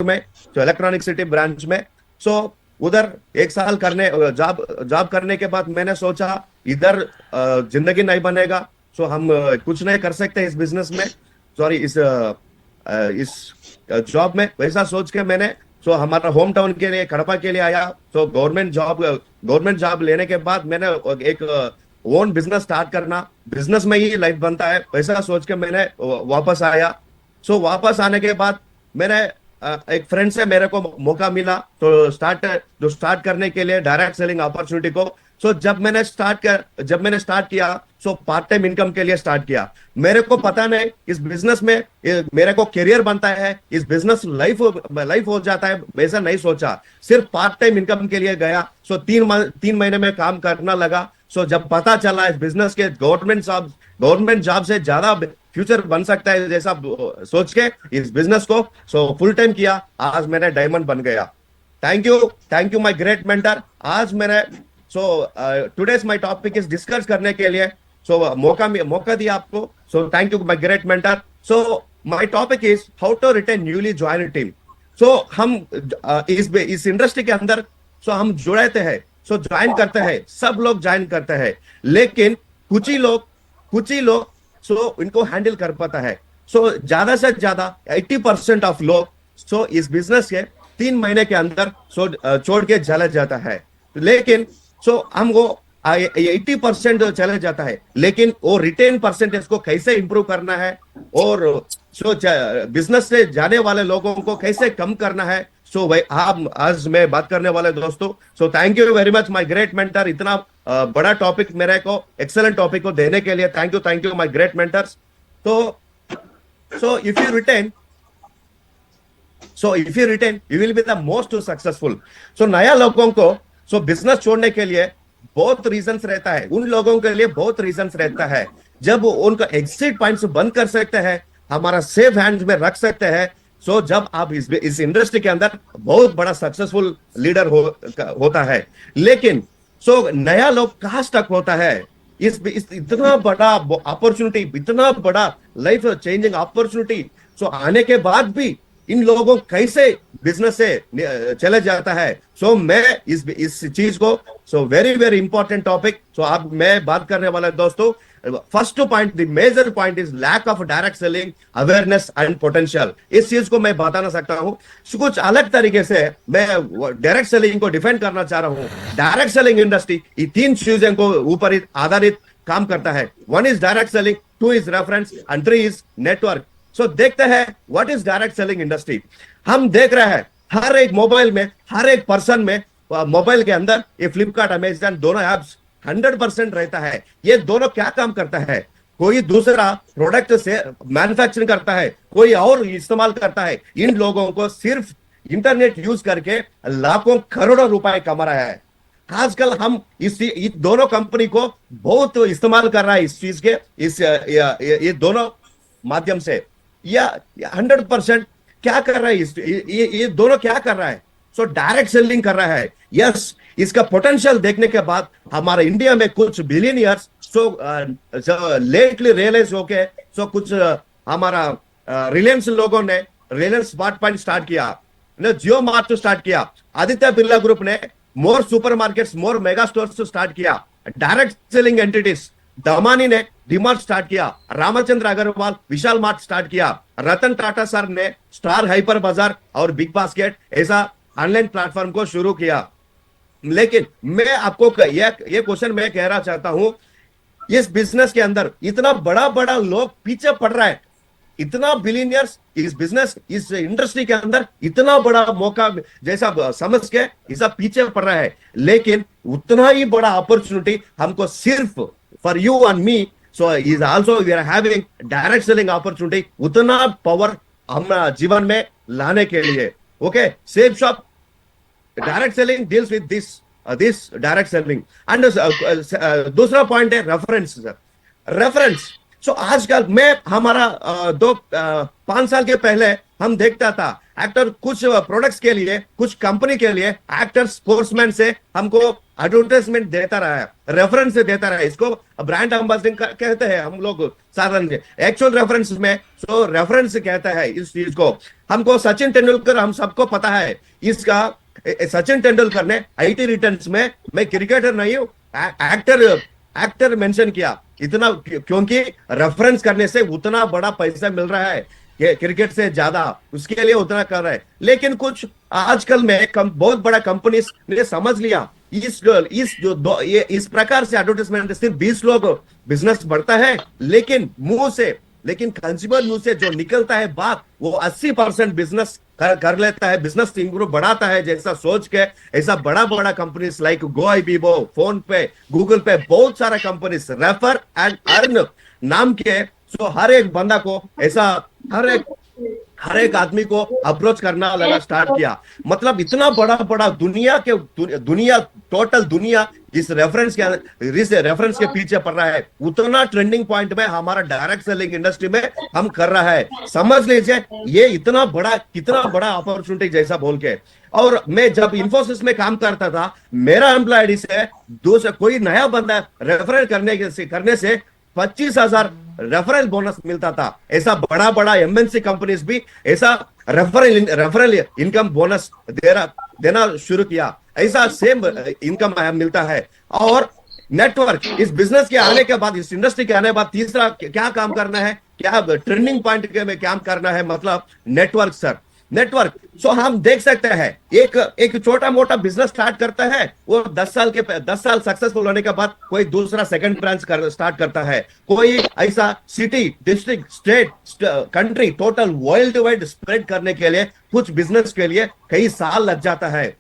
में, तो electronic city branch में। सो उधर 1 साल करने जॉब जॉब करने के बाद मैंने सोचा इधर जिंदगी नहीं बनेगा, सो हम कुछ नहीं कर सकते इस बिजनेस में, सॉरी इस जॉब में। वैसा सोच के मैंने सो हमारा होम टाउन के लिए, कड़पा के लिए आया। सो गवर्नमेंट जॉब लेने के बाद मैंने एक ओन बिजनेस स्टार्ट करना, बिजनेस में ही लाइफ बनता है, वैसा सोच के मैंने वापस आया। सो वापस आने के बाद मैंने एक फ्रेंड से मेरे को मौका मिला तो स्टार्ट करने के लिए डायरेक्ट सेलिंग अपॉर्चुनिटी को। सो जब मैंने स्टार्ट किया, सो पार्ट टाइम इनकम के लिए स्टार्ट किया। मेरे को पता नहीं इस बिजनेस में मेरे को करियर बनता है, इस बिजनेस लाइफ हो जाता है, वैसा नहीं सोचा। सिर्फ पार्ट टाइम इनकम के लिए गया। सो 3 महीने में काम करना लगा। सो जब पता चला इस बिजनेस के गवर्नमेंट जॉब से ज्यादा फ्यूचर बन सकता है, जैसा सोच के इस बिजनेस को सो फुल टाइम किया। आज मैंने डायमंड बन गया। Thank you my great mentor. आज मैंने today's my topic is discuss करने के लिए मौका दिया आपको। So thank you my great mentor. So my topic is how to retain newly join team. So हम इस इंडस्ट्री के अंदर हम जुड़ते हैं, ज्वाइन करते हैं, सब लोग ज्वाइन करते हैं, लेकिन कुछ ही लोग इनको हैंडल कर पाता है। ज्यादा से ज्यादा 80% ऑफ लोग इस बिजनेस के 3 महीने के अंदर छोड़ के चला जाता है। लेकिन हमको 80% चले जाता है, लेकिन वो रिटेन परसेंटेज को कैसे इंप्रूव करना है और बिजनेस से जाने वाले लोगों को कैसे कम करना है, भाई आप आज मैं बात करने वाले दोस्तों। Thank you very much my great mentor, इतना बड़ा टॉपिक मेरे को, एक्सेलेंट टॉपिक को देने के लिए thank you my great mentors. If you retain you will be the most successful. नया लोगों को बिजनेस छोड़ने के लिए बहुत रीजंस रहता है, उन लोगों के लिए बहुत रीजंस रहता है। जब उनका एग्जिट पॉइंट्स बंद कर सकते हैं, हमारा सेफ हैंड्स में रख सकते हैं, जब आप इस इंडस्ट्री के अंदर बहुत बड़ा सक्सेसफुल लीडर होता है। लेकिन नया लोग कहां स्टक होता है, इस इतना बड़ा अपॉर्चुनिटी, इतना बड़ा लाइफ चेंजिंग अपॉर्चुनिटी आने के बाद भी इन लोगों को कैसे बिजनेस से चले जाता है। मैं इस चीज को वेरी वेरी इंपॉर्टेंट टॉपिक आप मैं बात करने वाला दोस्तों। First point, the major point is lack of direct selling awareness and potential. इस चीज को मैं बताना सकता हूं कुछ अलग तरीके से। मैं डायरेक्ट सेलिंग को डिफेंड करना चाह रहा हूं। डायरेक्ट सेलिंग इंडस्ट्री ये 3 चीजों को ऊपर आधारित काम करता है। 1 is direct selling, 2 is reference and 3 is network. देखते हैं what is direct selling industry. हम देख रहे हैं हर एक मोबाइल में, हर एक पर्सन में मोबाइल के अंदर ये फ्लिपकार्ट, अमेजन दोनों ऐप्स 100% रहता है। ये दोनों क्या काम करता है, कोई दूसरा प्रोडक्ट से मैन्युफैक्चरिंग करता है, कोई और इस्तेमाल करता है। इन लोगों को सिर्फ इंटरनेट यूज करके लाखों करोड़ों रुपए कमा रहा है। आजकल हम इस दोनों कंपनी को बहुत इस्तेमाल कर रहा है, इस चीज के ये दोनों माध्यम से। या 100% क्या कर रहा है, ये दोनों क्या कर रहा है, डायरेक्ट सेलिंग कर रहा है। यस, इसका पोटेंशियल देखने के बाद हमारे इंडिया में कुछ बिलियनियर्स लेटली रियलाइज होके कुछ हमारा रिलायंस लोगों ने रिलायंस स्मार्ट पॉइंट स्टार्ट किया, जियो मार्ट स्टार्ट किया, आदित्य बिरला ग्रुप ने मोर सुपरमार्केट्स, मोर मेगा स्टोर्स स्टार्ट किया, डायरेक्ट सेलिंग एंटिटीज दमानी ने डीमार्ट स्टार्ट किया, रामचंद्र अग्रवाल विशाल मार्ट स्टार्ट किया, रतन टाटा सर ने स्टार हाइपर बाजार और बिग बास्केट ऐसा ऑनलाइन प्लेटफॉर्म को शुरू किया। लेकिन मैं आपको ये क्वेश्चन मैं कह रहा चाहता हूं, इस बिजनेस के अंदर इतना बड़ा बड़ा लोग पीछे पड़ रहा है, इतना बिलियनियर्स इस बिजनेस, इस इंडस्ट्री के अंदर इतना बड़ा मौका जैसा समझ के ऐसा पीछे पड़ रहा है। लेकिन उतना ही बड़ा अपॉर्चुनिटी हमको सिर्फ for you and me is also we are having direct selling opportunity, उतना पावर हम जीवन में लाने के लिए। Okay, safe shop direct selling deals with this direct selling. And दूसरा पॉइंट है रेफरेंस। रेफरेंस आजकल मैं हमारा 5 साल के पहले हम देखता था एक्टर कुछ प्रोडक्ट्स के लिए, कुछ कंपनी के लिए एक्टर स्पोर्ट्समैन से हमको एडवर्टाइजमेंट देता रहा है, रेफरेंस देता रहा है, इसको ब्रांड एम्बेसडरिंग कहते हैं हम लोग साधारण एक्चुअल रेफरेंस में। सो रेफरेंस कहता है इस चीज को। हमको सचिन तेंदुलकर हम सबको पता है इसका। सचिन तेंदुलकर ने आईटी रिटर्न्स में, मैं क्रिकेटर नहीं हूं, एक्टर एक्टर मेंशन किया इतना, क्योंकि रेफरेंस करने से उतना बड़ा पैसा मिल रहा है क्रिकेट से ज्यादा, उसके लिए उतना कर रहा है। लेकिन कुछ आजकल में बहुत बड़ा कंपनी ने समझ लिया इस प्रकार से एडवर्टाइजमेंट सिर्फ 20 लोग बिजनेस बढ़ता है, लेकिन कंज्यूमर मुंह से जो निकलता है बात, वो 80% बिजनेस कर लेता है, बिजनेस इंप्रूव बढ़ाता है जैसा सोच के। ऐसा बड़ा बड़ा कंपनीज लाइक गोआईबीबो, फोन पे, गूगल पे, बहुत सारा कंपनीज रेफर एंड अर्न नाम के। सो हर एक बंदा को ऐसा हर एक आदमी को अप्रोच करना लगा, स्टार्ट किया। मतलब इतना बड़ा बड़ा दुनिया टोटल दुनिया इस रेफरेंस के पीछे पड़ रहा है। उतना ट्रेंडिंग पॉइंट में हमारा डायरेक्ट सेलिंग इंडस्ट्री में हम कर रहा है। समझ लीजिए ये कितना बड़ा अपॉर्चुनिटी जैसा बोल के। और मैं जब इंफोसिस में काम करता था, मेरा एम्प्लॉय आईडी से दूसरा कोई नया बंदा रेफरल करने से 25,000 रेफरल बोनस मिलता था। ऐसा बड़ा बड़ा एमएनसी कंपनीज भी ऐसा रेफरल इनकम बोनस देना शुरू किया। ऐसा सेम इनकम मिलता है। और नेटवर्क, इस बिजनेस के आने के बाद, इस इंडस्ट्री के आने के बाद तीसरा क्या काम करना है, क्या ट्रेंडिंग पॉइंट में काम करना है, मतलब नेटवर्क सर, नेटवर्क। सो हम देख सकते हैं एक छोटा मोटा बिजनेस स्टार्ट करता है, वो 10 साल सक्सेसफुल होने के बाद कोई दूसरा सेकंड ब्रांच स्टार्ट करता है। कोई ऐसा city, district, state, country, total world wide spread करने के लिए, कुछ बिजनेस के लिए कई साल लग जाता है।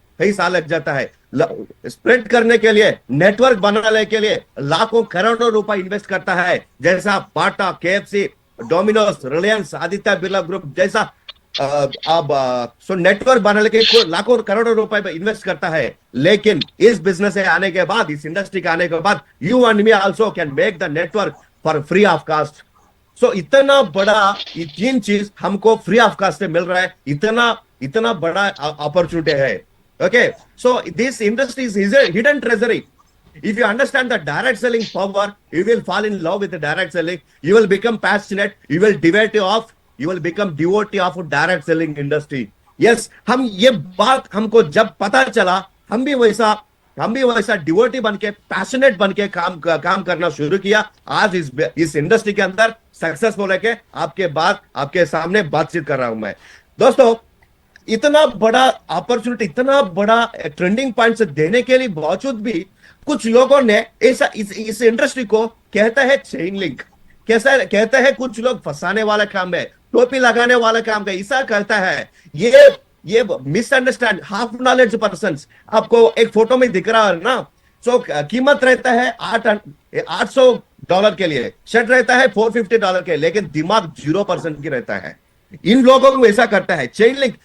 स्प्रेड करने के लिए, नेटवर्क बनाने के लिए लाखों करोड़ों रुपए इन्वेस्ट करता है, जैसा Bata, KFC, Domino's, Reliance, Aditya Birla group जैसा। सो नेटवर्क बनाने के लाखों करोड़ों रुपए में इन्वेस्ट करता है। लेकिन इस बिजनेस से आने के बाद, इस इंडस्ट्री के आने के बाद, you and me also can make the network for free of cost. So इतना बड़ा ये 3 चीज हमको फ्री ऑफ कास्ट से मिल रहा है, इतना बड़ा अपॉर्चुनिटी है। Okay, so this industry is a hidden treasury. If you understand the direct selling power, you will fall in love with the direct selling. You will become passionate. You will become devotee of direct selling industry. Yes, हम ये बात हमको जब पता चला, हम भी वैसा डिवोटी बन के, पैशनेट बन के काम करना शुरू किया। आज इस इंडस्ट्री के अंदर सक्सेसफुल है के आपके सामने बातचीत कर रहा हूं मैं। दोस्तों, इतना बड़ा अपॉर्चुनिटी, इतना बड़ा ट्रेंडिंग पॉइंट देने के लिए बावजूद भी कुछ लोगों ने ऐसा इस इंडस्ट्री को कहता है चेन लिंक, कैसा कहता है, कुछ लोग फंसाने वाला काम है, टोपी लगाने वाला काम है, ऐसा कहता है। ये मिसअंडरस्टैंड, हाफ नॉलेज पर्सन। आपको एक फोटो में दिख रहा है ना, सो कीमत रहता है $800 के लिए, शर्ट रहता है $450 के, लेकिन दिमाग 0% की रहता है। इन लोगों को ऐसा करता है चेन लिंक।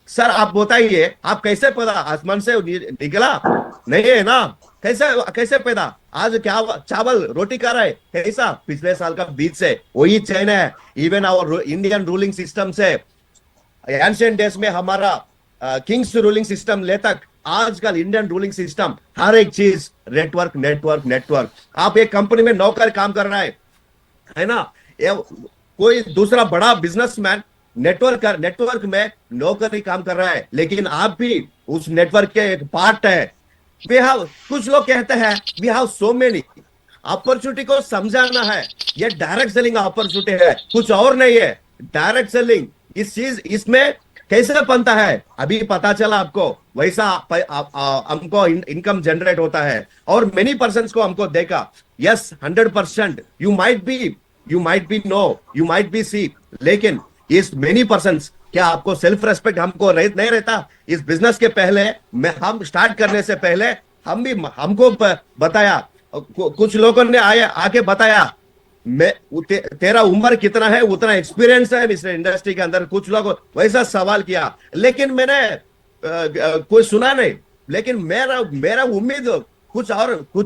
सर आप बताइए, आप कैसे पता आसमान से निकला नहीं है ना, कैसे पैदा, आज क्या चावल रोटी खा रहा है, कैसा पिछले साल का बीज से, वही चैन है। Even our Indian ruling system से, एंशिएंट डेज में हमारा किंग्स रूलिंग सिस्टम ले तक, आजकल इंडियन रूलिंग सिस्टम, हर एक चीज नेटवर्क। आप एक कंपनी में नौकर काम कर रहा है ना, कोई दूसरा बड़ा बिजनेसमैन नेटवर्क में नौकरी काम कर रहा है, लेकिन आप भी उस नेटवर्क के एक पार्ट है। कुछ लोग कहते हैं we have so many opportunity, को समझाना है ये डायरेक्ट सेलिंग अपॉर्चुनिटी है, कुछ और नहीं है। डायरेक्ट सेलिंग इसमें कैसे बनता है, अभी पता चला आपको। वैसा हमको इनकम जनरेट होता है, और मेनी पर्सन को हमको देखा। Yes, 100% you might be no, you might be C, लेकिन इस मेनी पर्सन्स, क्या आपको सेल्फ रेस्पेक्ट हमको नहीं रहता? इस बिजनेस के पहले, हम स्टार्ट करने से पहले हमको बताया, कुछ लोगों ने आके बताया, तेरा उम्र कितना है, उतना एक्सपीरियंस है इस इंडस्ट्री के अंदर। कुछ लोग वैसा सवाल किया, लेकिन मैंने कोई सुना नहीं। लेकिन मेरा उम्मीद कुछ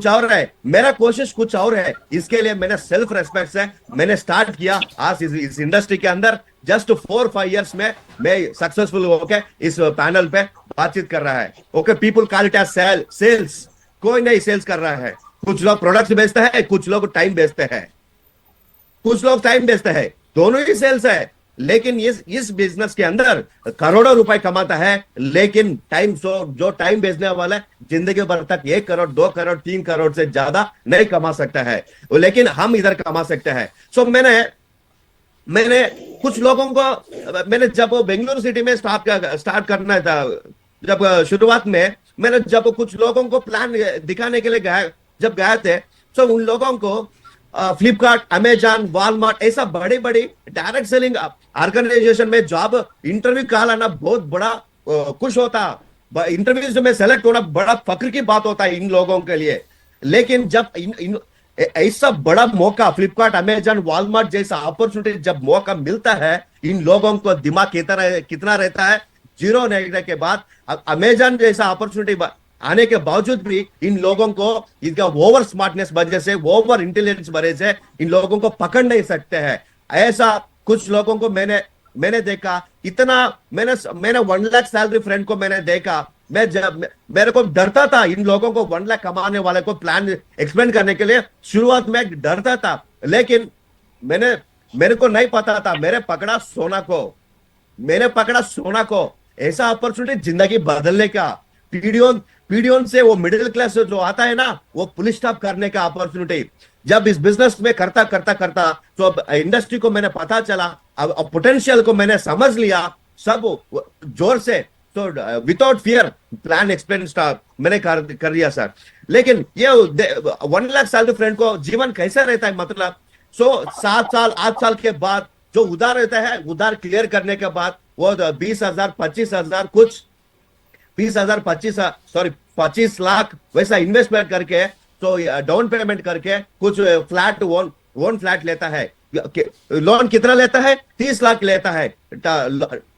और है, मेरा कोशिश कुछ और है। इसके लिए मैंने सेल्फ रेस्पेक्ट से मैंने स्टार्ट किया। आज इस इंडस्ट्री के अंदर जस्ट 4-5 इयर्स में मैं सक्सेसफुल होके इस पैनल पे बातचीत कर रहा है। Okay, people call it as sales. कोई नहीं सेल्स कर रहा है। कुछ लोग प्रोडक्ट्स बेचते हैं, कुछ लोग टाइम बेचते हैं, कुछ लोग टाइम बेचते हैं, दोनों ही सेल्स है। लेकिन इस बिजनेस के अंदर करोड़ों रुपए कमाता है, लेकिन टाइम जो टाइम बेचने वाला है जिंदगी भर तक 1 करोड़ 2 करोड़ 3 करोड़ से ज्यादा नहीं कमा सकता है, लेकिन हम इधर कमा सकते हैं। सो मैंने कुछ लोगों को, मैंने जब बेंगलुरु सिटी में स्टार्ट करना था, जब शुरुआत में मैंने जब कुछ लोगों को प्लान दिखाने के लिए गए थे, तो उन लोगों को फ्लिपकार्ट, अमेजॉन, वॉलमार्ट ऐसा बड़ी बड़ी डायरेक्ट सेलिंग ऑर्गेनाइजेशन में जॉब इंटरव्यू कॉल आना बहुत बड़ा खुश होता, इंटरव्यू में सेलेक्ट होना बड़ा फक्र की बात होता है इन लोगों के लिए। लेकिन जब ऐसा बड़ा मौका फ्लिपकार्ट, अमेजॉन, वॉलमार्ट जैसा अपॉर्चुनिटी जब मौका मिलता है, इन लोगों को दिमाग कितना रहता है, जीरो रहने के बाद अमेजॉन जैसा अपॉर्चुनिटी आने के बावजूद भी इन लोगों को इनका ओवर स्मार्टनेस वजह से, ओवर इंटेलिजेंस वजह से इन लोगों को पकड़ नहीं सकते हैं। ऐसा कुछ लोगों को मैंने देखा। इतना मैंने 1 लाख सैलरी फ्रेंड को मैंने देखा। मेरे को डरता था इन लोगों को 1 लाख कमाने वाले को प्लान एक्सप्लेन करने के लिए, शुरुआत में डरता था। लेकिन मेरे को नहीं पता था, मैंने पकड़ा सोना को। ऐसा अपॉर्चुनिटी जिंदगी बदलने का, पीढ़ियों से वो मिडिल क्लास जो आता है ना, वो पुलिस स्टॉप करने का अपॉर्चुनिटी। जब इस बिजनेस में करता तो अब इंडस्ट्री को मैंने पता चला, अब पोटेंशियल को मैंने समझ लिया सब जोर से। तो without fear plan explain start मैंने कर दिया सर। लेकिन ये 1 लाख सैलरी फ्रेंड को जीवन कैसा रहता है, मतलब 7 साल 8 साल के बाद जो उधार रहता है, उधार क्लियर करने के बाद वो 20,000 25,000 कुछ 20,000 25 लाख वैसा इन्वेस्टमेंट करके, तो डाउन पेमेंट करके कुछ फ्लैट वन फ्लैट लेता है। लोन कितना लेता है? 30 लाख लेता है।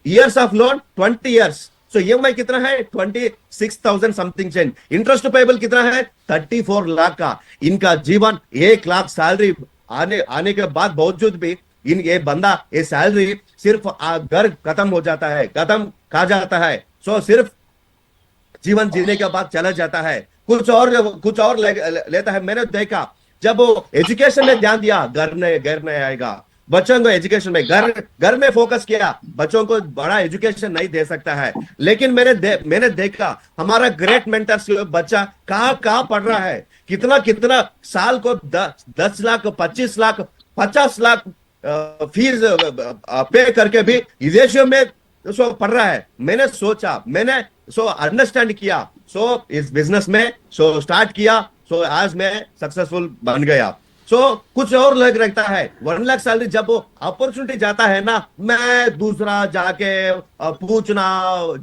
Years of loan 20 years. So EMI कितना है? 26,000 समथिंग चेंज। इंटरेस्ट पेबल कितना है? 34 लाख का। इनका जीवन 1 लाख सैलरी आने के बाद बावजूद भी ये बंदा ये सैलरी सिर्फ घर खत्म हो जाता है, खत्म खा जाता है। सो सिर्फ जीवन जीने के बाद चला जाता है, कुछ और लेता है। मैंने देखा जब वो एजुकेशन में ध्यान दिया, घर नहीं आएगा। बच्चों को एजुकेशन में घर में फोकस किया, बच्चों को बड़ा एजुकेशन नहीं दे सकता है। लेकिन मैंने देखा हमारा ग्रेट मेंटर्स बच्चा कहाँ पढ़ रहा है, कितना साल को 10 लाख 25 लाख 50 लाख फीस पे करके भी विदेशों में पढ़ रहा है। मैंने सोचा, मैंने अंडरस्टैंड किया, इस बिजनेस में स्टार्ट किया। आज मैं सक्सेसफुल बन गया। कुछ और लग रहता है 1 लाख सैलरी, जब वो अपॉर्चुनिटी जाता है ना, मैं दूसरा जाके पूछना,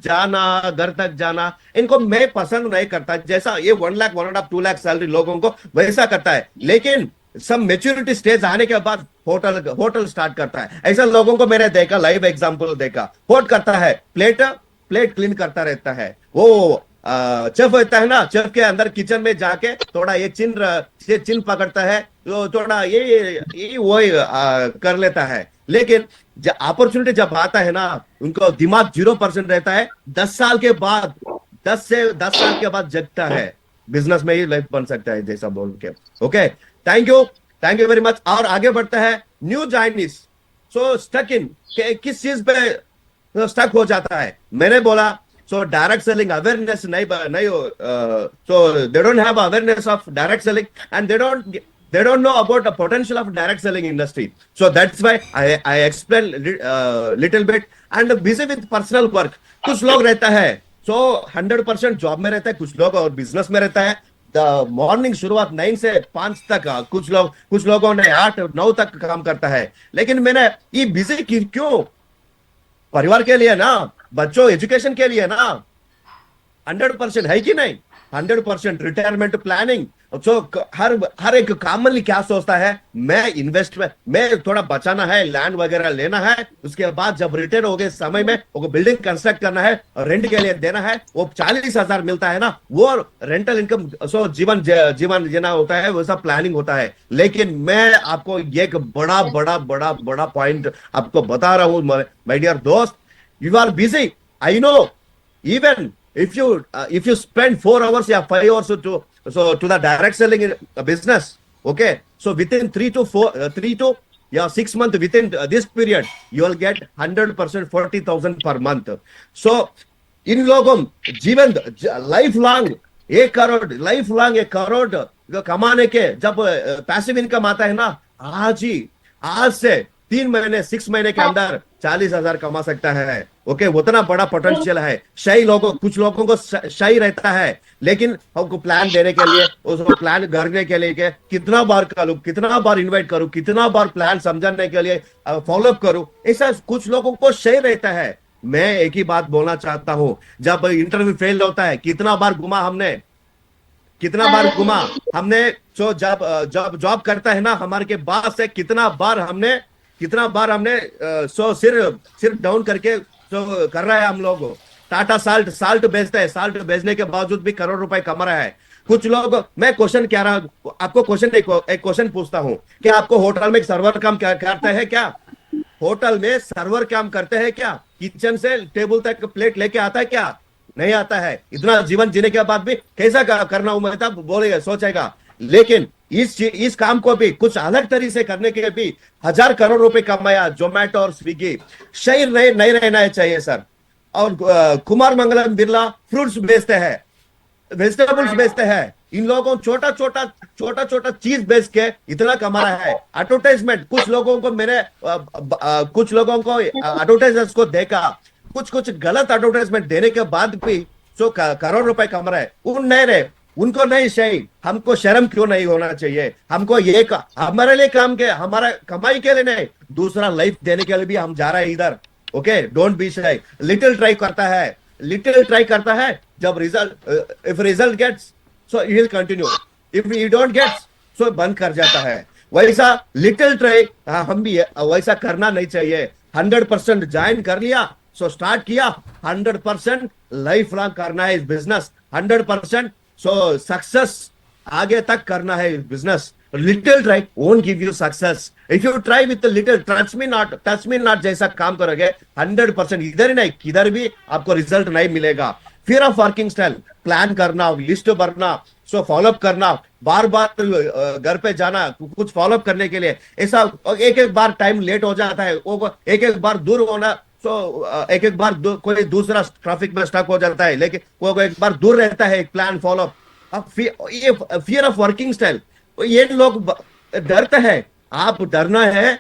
जाना, घर तक जाना, इनको मैं पसंद नहीं करता। जैसा ये 1 लाख 1.5 2 लाख सैलरी लोगों को वैसा करता है। लेकिन सब मेच्योरिटी स्टेज आने के बाद होटल स्टार्ट करता है। ऐसा लोगों को मैंने देखा, लाइव एग्जांपल देखा। होट करता है, प्लेट क्लीन करता रहता है। वो चेफ होता है ना, चेफ के अंदर किचन में जाके थोड़ा ये चिन पकड़ता है, तो थोड़ा ये वो कर लेता है। लेकिन जब अपॉर्चुनिटी जब आता है ना, उनको दिमाग 0% रहता है। 10 साल के बाद 10 साल के बाद जगता है। बिजनेस में ही लाइफ बन सकता है, जैसा बोल के। Okay, thank you very much. और आगे बढ़ता है न्यू चाइनीज। स्टक इन किस चीज पे स्टक हो जाता है? मैंने बोला डायरेक्ट सेलिंग अवेयरनेस नहीं हो, they don't have awareness of direct selling, and they don't know about the potential of direct selling industry. So that's why I explain little bit, and busy with personal work. कुछ लोग रहता है 100% job में रहता है, कुछ लोग और बिजनेस में रहता है। मॉर्निंग शुरुआत 9 से 5 तक, कुछ लोगों ने 8-9 तक काम करता है। लेकिन मैंने ये बिजी क्यों? परिवार के लिए ना, बच्चों एजुकेशन के लिए ना। 100% है कि नहीं? 100% रिटायरमेंट प्लानिंग। हर एक कॉमनली क्या सोचता है, मैं थोड़ा बचाना है, लैंड वगैरह लेना है, उसके बाद जब रिटायर हो गए समय में वो बिल्डिंग कंस्ट्रक्ट करना है, रेंट के लिए देना है। वो 40,000 मिलता है ना, वो रेंटल इनकम, जीवन जीना होता है, वैसा प्लानिंग होता है। लेकिन मैं आपको एक बड़ा पॉइंट आपको बता रहा हूं माय डियर दोस्त। You are busy. I know. Even if you spend 4 hours or 5 hours so to the direct selling business, okay, so within 3 to 6 months, within this period you will get 100% 40,000 per month. So इन लोगों जीवन life long 1 crore, life long 1 crore कमाने के जब passive income आता है ना, आज से 3 महीने 6 महीने के अंदर 40,000 कमा सकता है। ओके, उतना बड़ा पोटेंशियल है। कुछ लोगों को शाई रहता है, लेकिन हमको प्लान देने के लिए, उसको प्लान करने के लिए के कितना बार करूं, कितना बार इनवाइट करूं, कितना बार प्लान समझाने के लिए फॉलोअप करूं, ऐसा कुछ लोगों को शाई रहता है। मैं एक ही बात बोलना चाहता हूं, जब इंटरव्यू फेल होता है, कितना बार घुमा हमने जो जब जॉब करता है ना हमारे के बाद से, कितना बार हमने सो सिर डाउन करके जो कर रहा है हम लोग। टाटा साल्ट बेचता है, साल्ट बेचने के बावजूद भी करोड़ रुपए कमा रहा है। कुछ लोग, मैं क्वेश्चन कह रहा हूं आपको, एक क्वेश्चन पूछता हूं, क्या आपको होटल में सर्वर काम करता है क्या? होटल में सर्वर काम करते हैं क्या? किचन से टेबल तक प्लेट लेके आता है क्या? नहीं आता है। इतना जीवन जीने के बाद भी कैसा करना उम्मीद बोलेगा, सोचेगा। लेकिन इस काम को भी कुछ अलग तरीके से करने के भी 1,000 करोड़ रुपए कमाया जोमेटो और स्विगी। शहर नहीं रहना चाहिए सर। और कुमार मंगलम बिरला फ्रूट्स बेचते हैं, वेजिटेबल्स बेचते हैं। इन लोगों छोटा छोटा चीज बेच के इतना कमा रहा है। एडवर्टाइजमेंट, कुछ लोगों को एडवर्टाइजर्स को देखा, कुछ गलत एडवर्टाइजमेंट देने के बाद भी जो करोड़ रुपए कमा रहा है, उनको नहीं चाहिए। हमको शर्म क्यों नहीं होना चाहिए? हमको ये हमारे लिए काम के, हमारा कमाई के लिए नहीं, दूसरा लाइफ देने के लिए भी हम जा रहे हैं इधर। Okay, don't be shy. Little try करता है। जब if result gets, so he will continue. If he don't gets, so बंद कर जाता है। वैसा लिटिल ट्राई हम भी वैसा करना नहीं चाहिए। 100% ज्वाइन कर लिया, सो स्टार्ट किया, 100% लाइफ लॉन्ग करना है इस बिजनेस। 100% सो सक्सेस आगे तक करना है इस business. Little try won't give you success. If you try with the little, touch me not जैसा काम करोगे, 100% इधर ही नहीं किधर भी आपको रिजल्ट नहीं मिलेगा। Fear of working style, plan करना, लिस्ट भरना, सो फॉलोअप करना, बार घर पे जाना कुछ फॉलोअप करने के लिए। ऐसा एक बार टाइम लेट हो जाता है, वो एक बार दूर होना, सो एक बार कोई दूसरा ट्रैफिक में स्टक हो जाता है, लेकिन वो एक बार दूर रहता है एक प्लान फॉलोअप। अब ये फियर ऑफ वर्किंग स्टाइल, ये लोग डरते हैं। आप डरना है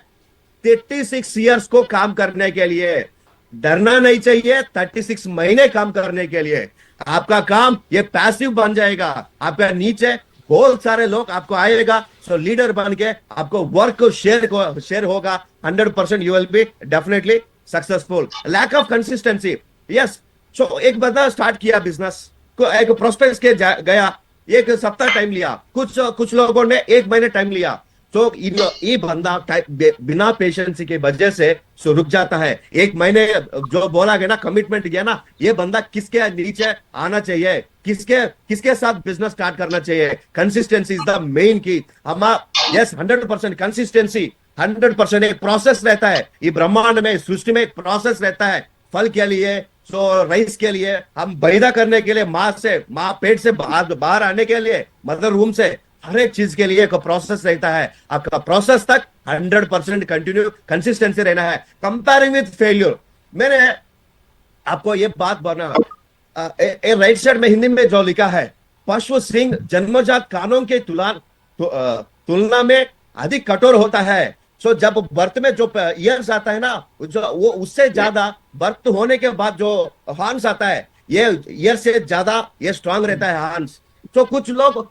36 इयर्स को काम करने के लिए, डरना नहीं चाहिए 36 महीने काम करने के लिए। आपका काम ये पैसिव बन जाएगा। आपका नीचे बहुत सारे लोग आपको आएगा, सो लीडर बन के आपको वर्क शेयर होगा। 100% you will be definitely successful. Lack of consistency, yes. So एक बंदा स्टार्ट किया बिजनेस को, एक प्रोस्पेक्ट के गया, 1 सप्ताह टाइम लिया, कुछ लोगों ने 1 महीने टाइम लिया। तो ये बंदा बिना पेशेंस के वजह से रुक जाता है। 1 महीने जो बोला गया ना, कमिटमेंट किया ना, ये बंदा किसके नीचे आना चाहिए, किसके साथ बिजनेस स्टार्ट करना चाहिए? कंसिस्टेंसी इज द मेन की। यस, 100% कंसिस्टेंसी, 100% एक प्रोसेस रहता है। ये ब्रह्मांड में, सृष्टि में एक प्रोसेस रहता है। फल के लिए, सो राइस के लिए, हम पैदा करने के लिए, माँ पेट से बाहर आने के लिए, मदर रूम से, हर एक चीज के लिए एक प्रोसेस रहता है। आपका प्रोसेस तक 100% कंटिन्यू कंसिस्टेंसी रहना है। कंपेयरिंग विद फेल्यूर, मैंने आपको ये बात बोलना, राइट साइड में हिंदी में जो लिखा है, पशु सिंह जन्मजात कानों के तुलना में अधिक कठोर होता है। सो जब बर्थ में जो ईयर्स आता है ना, जो वो उससे ज्यादा बर्थ होने के बाद जो हॉर्न्स आता है, ये ईयर से ज्यादा ये स्ट्रांग रहता है हॉर्न्स। तो कुछ लोग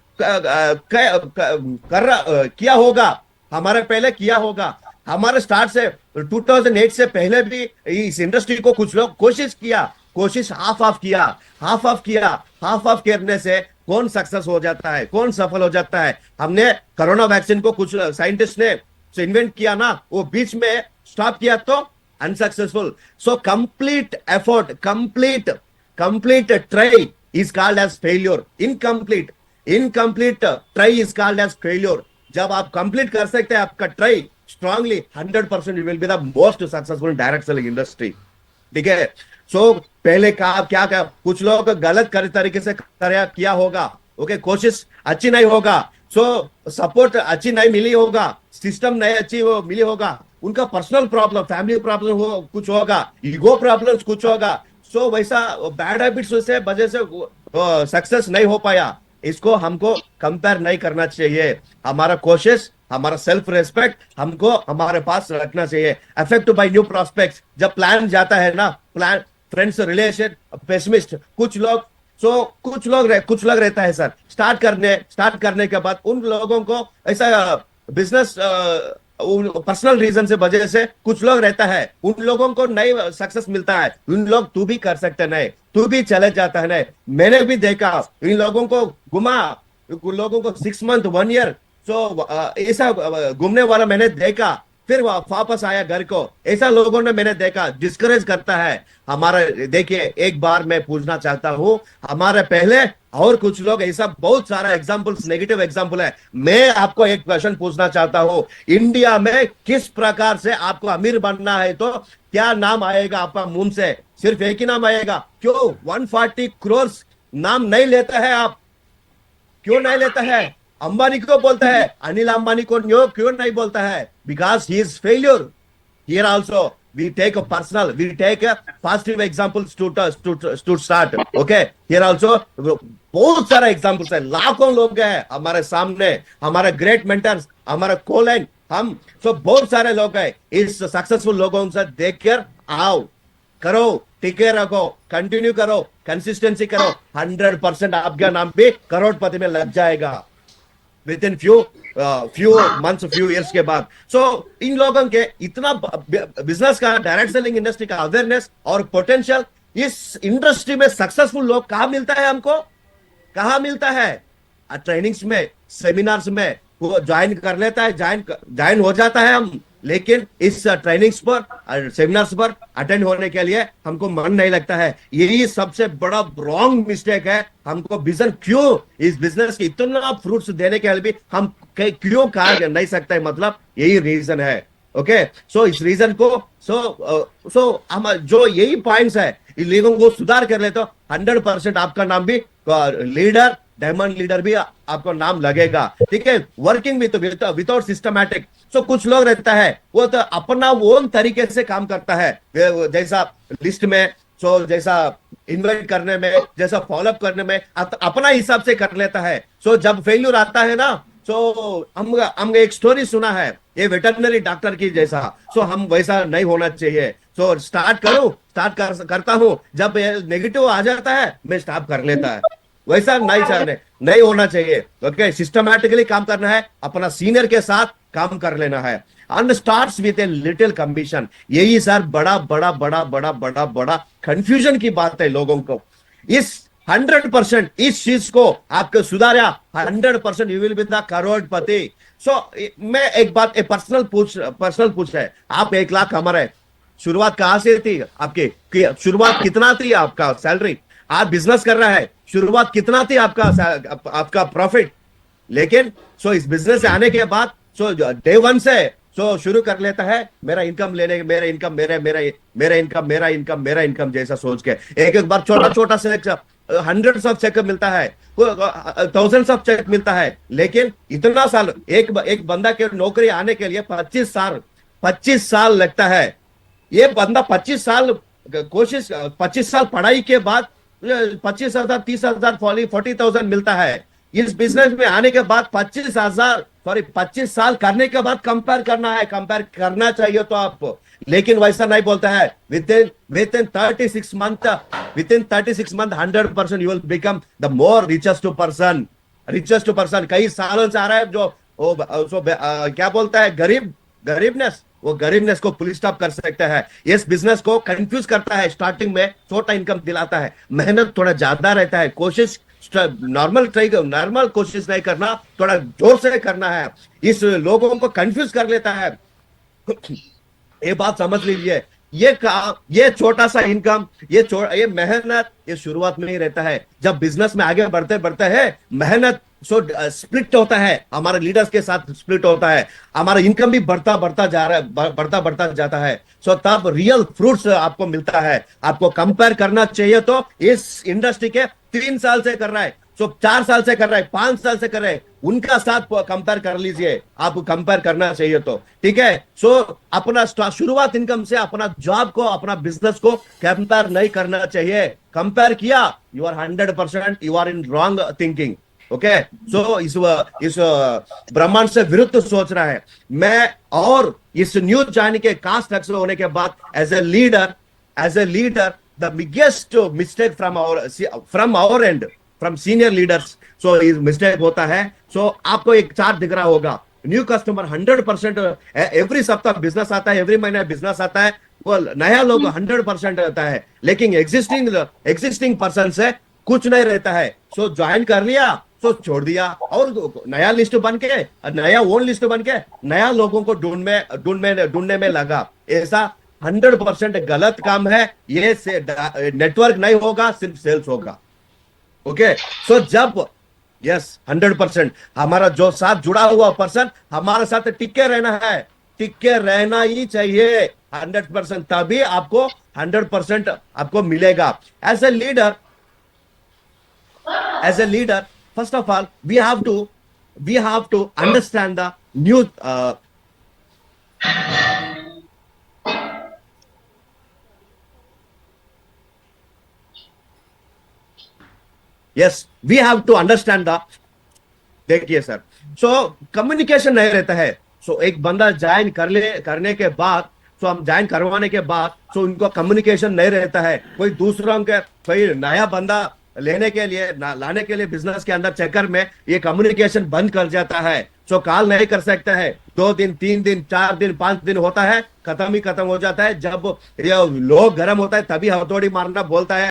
किया होगा, हमारे पहले किया होगा, हमारे स्टार्ट से 2008 से पहले भी इस इंडस्ट्री को कुछ लोग कोशिश हाफ ऑफ करने से कौन सक्सेस हो जाता है, कौन सफल हो जाता है? हमने कोरोना वैक्सीन को कुछ साइंटिस्ट ने इन्वेंट किया ना, वो बीच में स्टॉप किया तो unsuccessful. So complete effort, complete try is called as failure. Incomplete try is called as failure. जब आप कंप्लीट कर सकते हैं आपका try strongly, 100% you will be the most successful direct selling industry. ठीक है। सो पहले क्या कुछ लोग गलत तरीके से किया होगा, ओके, कोशिश अच्छी नहीं होगा, सो सपोर्ट अच्छी नहीं मिली होगा, सिस्टम नहीं अच्छी वो मिली होगा, उनका पर्सनल प्रॉब्लम, फैमिली प्रॉब्लम हो कुछ होगा, ईगो प्रॉब्लम्स कुछ होगा, सो वैसा बैड हैबिट्स से वजह से सक्सेस नहीं हो पाया। इसको हमको कंपेयर नहीं करना चाहिए। हमारा कोशिश, हमारा सेल्फ रेस्पेक्ट हमको हमारे पास रखना चाहिए। अफेक्ट बाय न्यू प्रोस्पेक्ट्स, जब प्लान जाता है ना, प्लान, फ्रेंड्स, रिलेशन, पेसिमिस्ट, कुछ लोग रहता है सर, स्टार्ट करने के बाद उन लोगों को ऐसा बिजनेस पर्सनल रीजन से वजह से कुछ लोग रहता है, उन लोगों को नहीं सक्सेस मिलता है, उन लोग तू भी कर सकते नहीं, तू भी चले जाता है नहीं। मैंने भी देखा इन लोगों को उन लोगों को 6 मंथ 1 ईयर ऐसा घूमने वाला मैंने देखा, फिर वापस आया घर को, ऐसा लोगों ने मैंने देखा, डिस्करेज करता है हमारा। देखिए, एक बार मैं पूछना चाहता हूं, हमारे पहले और कुछ लोग, ऐसा बहुत सारा एग्जांपल्स, नेगेटिव एग्जांपल है। मैं आपको एक क्वेश्चन पूछना चाहता हूं, इंडिया में किस प्रकार से आपको अमीर बनना है तो क्या नाम आएगा आपका मुंह से? सिर्फ एक ही नाम आएगा। क्यों 140 करोड़ नाम नहीं लेता है आप? क्यों नहीं लेता है? अंबानी क्यों बोलता है? अनिल अंबानी को क्यों नहीं बोलता है? Because he is failure. Here also we take a personal, we take a positive examples to start. Okay, here also बहुत सारा एग्जांपल्स है, लाखों लोग हैं हमारे सामने, हमारे ग्रेट मेंटर्स, हमारे कोलाइन, हम सब बहुत सारे लोग हैं। इस सक्सेसफुल लोगों से देखकर आओ, करो, टिके रखो, कंटिन्यू करो, कंसिस्टेंसी करो, 100% आपका नाम भी करोड़पति में लग जाएगा with in few months, few years के बाद। सो इन लोगों के इतना बिजनेस का, डायरेक्ट सेलिंग इंडस्ट्री का अवेयरनेस और पोटेंशियल, इस इंडस्ट्री में सक्सेसफुल लोग कहां मिलता है हमको? कहां मिलता है? ट्रेनिंग्स में, सेमिनार्स में वो ज्वाइन कर लेता है, ज्वाइन हो जाता है हम, लेकिन इस ट्रेनिंग्स पर, सेमिनार्स पर अटेंड होने के लिए हमको मन नहीं लगता है। यही सबसे बड़ा रॉन्ग मिस्टेक है। हमको विजन क्यों इस बिजनेस के इतना फ्रूट्स देने के लिए भी हम क्यों कहा नहीं सकते, मतलब यही रीजन है। ओके, सो इस रीजन को सो हम जो यही पॉइंट्स है, इन लोगों को सुधार कर ले तो 100% आपका नाम भी लीडर, डायमंड लीडर भी आपको नाम लगेगा। ठीक है, वर्किंग विदाउट सिस्टमैटिक। सो कुछ लोग रहता है वो तो अपना ओन तरीके से काम करता है, जैसा लिस्ट में, सो जैसा इन्वाइट करने में, जैसा फॉलोअप करने में अपना हिसाब से कर लेता है। सो जब फेल्यूर आता है ना, सो हम एक स्टोरी सुना है ये वेटरनरी डॉक्टर की जैसा, सो हम वैसा नहीं होना चाहिए। सो करता हूं, जब नेगेटिव आ जाता है मैं स्टॉप कर लेता है, वैसा नहीं होना चाहिए। ओके, सिस्टमैटिकली काम करना है, अपना सीनियर के साथ काम कर लेना है, and starts with a little commission. यही सर बड़ा कंफ्यूजन की बात है लोगों को। इस 100% इस चीज को आपको सुधारा, 100% यू विल बी द करोड़पति। सो मैं एक बात पर्सनल पूछ है, आप 1 लाख हमारे, शुरुआत कहां से थी आपकी? शुरुआत कितना थी आपका सैलरी? आप बिजनेस कर रहा है, शुरुआत कितना थी आपका प्रॉफिट? लेकिन सो इस बिजनेस से आने के बाद सो डे 1 से सो शुरू कर लेता है मेरा इनकम लेने, मेरा इनकम जैसा सोच के एक बार छोटा से हंड्रेड्स ऑफ चेक मिलता है, थाउजेंड्स ऑफ चेक मिलता है। लेकिन इतना साल एक बंदा के नौकरी आने के लिए 25 साल लगता है। ये बंदा 25 साल कोशिश, 25 साल पढ़ाई के बाद 25,000, 30,000, 40,000 मिलता है। इस बिजनेस में आने के बाद 25 साल करने के बाद कंपेयर करना चाहिए तो आपको, लेकिन वैसा नहीं बोलता है। With in 36 month 100% you will become the more richest person. कई सालों से आ रहा है जो क्या बोलता है, गरीबनेस, वो गरीबनेस को पुलिस स्टॉप कर सकता है। इस बिजनेस को कंफ्यूज करता है, स्टार्टिंग में छोटा इनकम दिलाता है, मेहनत थोड़ा ज्यादा रहता है, कोशिश नॉर्मल कोशिश नहीं करना, थोड़ा जोर से करना है। इस लोगों को कंफ्यूज कर लेता है। ये बात समझ लीजिए, ये छोटा सा इनकम, ये मेहनत, ये शुरुआत में ही रहता है। जब बिजनेस में आगे बढ़ते हैं, मेहनत स्प्लिट होता है, हमारे लीडर्स के साथ स्प्लिट होता है, हमारा इनकम भी बढ़ता जाता है। सो तब रियल फ्रूट्स आपको मिलता है। आपको कंपेयर करना चाहिए तो इस इंडस्ट्री के 3 साल से कर रहा है, सो 4 साल से कर रहे हैं, 5 साल से कर रहे हैं, उनका साथ कंपेयर कर लीजिए, आपको कंपेयर करना चाहिए तो ठीक है। सो अपना शुरुआत इनकम से अपना जॉब को, अपना बिजनेस को कंपेयर नहीं करना चाहिए। कंपेयर किया, you are 100% you are in wrong thinking. Okay, so इस ब्रह्मांड से विरुद्ध सोच रहा है। मैं और इस न्यूज जाने के कास्ट एक्स होने के बाद as a leader the biggest mistake from our end, from senior leaders, so mistake होता है। सो आपको एक चार्ट दिख रहा होगा, न्यू कस्टमर 100%, एवरी सप्ताह बिजनेस आता है, एवरी महीने बिजनेस आता है, वो नया लोग 100% रहता है, लेकिन एग्जिस्टिंग पर्सन से कुछ नहीं रहता है। सो ज्वाइन कर लिया, सो छोड़ दिया, और नया लिस्ट बन के, नया ओन लिस्ट बन के नया लोगों को ढूंढने में लगा। ऐसा 100% गलत काम है ये। से नेटवर्क नहीं होगा, सिर्फ सेल्स होगा। ओके, सो जब यस 100% हमारा जो साथ जुड़ा हुआ पर्सन हमारे साथ टिके रहना है, टिके रहना ही चाहिए 100%, तभी आपको 100% आपको मिलेगा। As a leader, first of all we have to understand the new yes, we have to understand the, देखिए सर, सो कम्युनिकेशन नहीं रहता है। सो एक बंदा ज्वाइन करने के बाद, सो हम ज्वाइन करवाने के बाद, सो उनको कम्युनिकेशन नहीं रहता है। कोई नया बंदा लाने के लिए बिजनेस के अंदर चक्कर में ये कम्युनिकेशन बंद कर जाता है। सो कॉल नहीं कर सकता है, 2 दिन 3 दिन 4 दिन 5 दिन होता है, खत्म हो जाता है। जब ये लोग गर्म होता है तभी हथौड़ी मारना बोलता है।